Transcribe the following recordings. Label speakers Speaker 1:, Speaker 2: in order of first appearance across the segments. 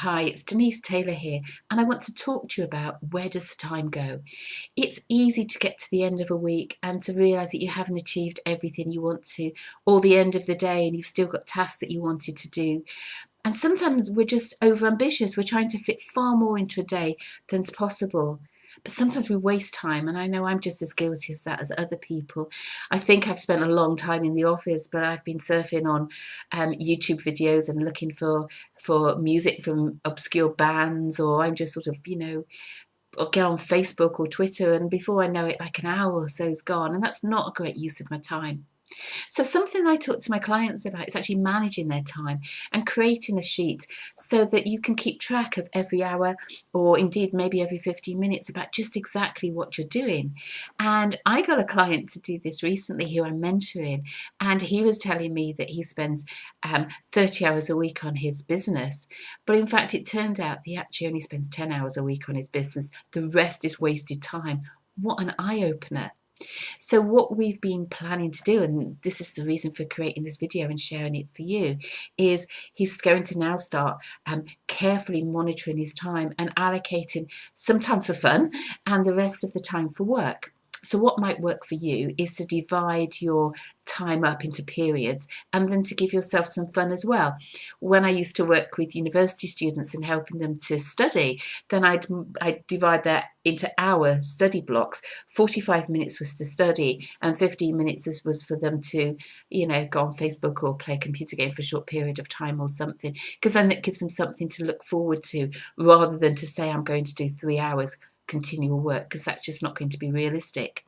Speaker 1: Hi, it's Denise Taylor here, and I want to talk to you about where does the time go? It's easy to get to the end of a week and to realise that you haven't achieved everything you want to, or the end of the day and you've still got tasks that you wanted to do. And sometimes we're just over ambitious. We're trying to fit far more into a day than's possible. But sometimes we waste time, and I know I'm just as guilty of that as other people. I think I've spent a long time in the office, but I've been surfing on YouTube videos and looking for music from obscure bands, or I'm just sort of, or get on Facebook or Twitter, and before I know it, like an hour or so is gone, and that's not a great use of my time. So something I talk to my clients about is actually managing their time and creating a sheet so that you can keep track of every hour, or indeed maybe every 15 minutes, about just exactly what you're doing. And I got a client to do this recently who I'm mentoring, and he was telling me that he spends 30 hours a week on his business. But in fact, it turned out he actually only spends 10 hours a week on his business. The rest is wasted time. What an eye-opener. So what we've been planning to do, and this is the reason for creating this video and sharing it for you, is he's going to now start carefully monitoring his time and allocating some time for fun and the rest of the time for work. So what might work for you is to divide your time up into periods and then to give yourself some fun as well. When I used to work with university students and helping them to study, then I'd divide that into hour study blocks. 45 minutes was to study and 15 minutes was for them to, go on Facebook or play a computer game for a short period of time or something, because then it gives them something to look forward to rather than to say I'm going to do 3 hours continual work, because that's just not going to be realistic.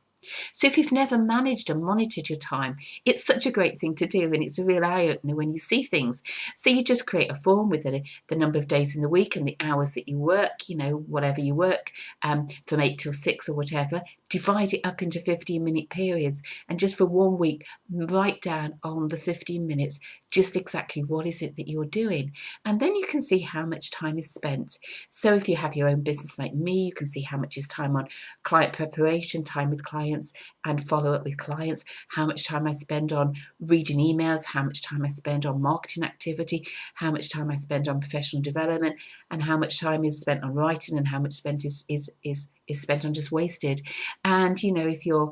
Speaker 1: So if you've never managed and monitored your time, it's such a great thing to do, and it's a real eye-opener when you see things. So you just create a form with the number of days in the week and the hours that you work, whatever you work, from 8 till 6 or whatever. Divide it up into 15-minute periods, and just for 1 week, write down on the 15 minutes just exactly what is it that you're doing. And then you can see how much time is spent. So if you have your own business like me, you can see how much is time on client preparation, time with clients and follow up with clients, how much time I spend on reading emails, how much time I spend on marketing activity, how much time I spend on professional development, and how much time is spent on writing, and how much spent is spent on just wasted. And if you're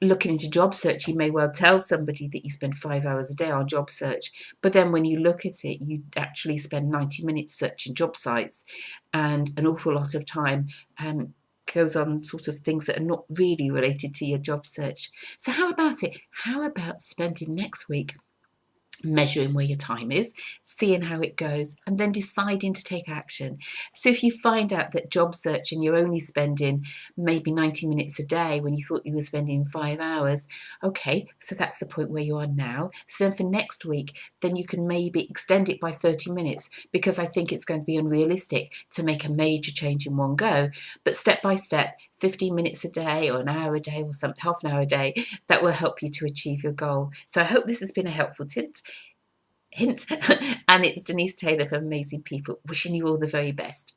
Speaker 1: looking into job search, you may well tell somebody that you spend 5 hours a day on job search, but then when you look at it, you actually spend 90 minutes searching job sites, and an awful lot of time goes on sort of things that are not really related to your job search. So how about it? How about spending next week measuring where your time is, seeing how it goes, and then deciding to take action. So if you find out that job search and you're only spending maybe 90 minutes a day when you thought you were spending 5 hours, okay, so that's the point where you are now. So then for next week, then you can maybe extend it by 30 minutes, because I think it's going to be unrealistic to make a major change in one go. But step by step, 15 minutes a day or an hour a day or something, half an hour a day, that will help you to achieve your goal. So I hope this has been a helpful hint. And it's Denise Taylor from Amazing People, wishing you all the very best.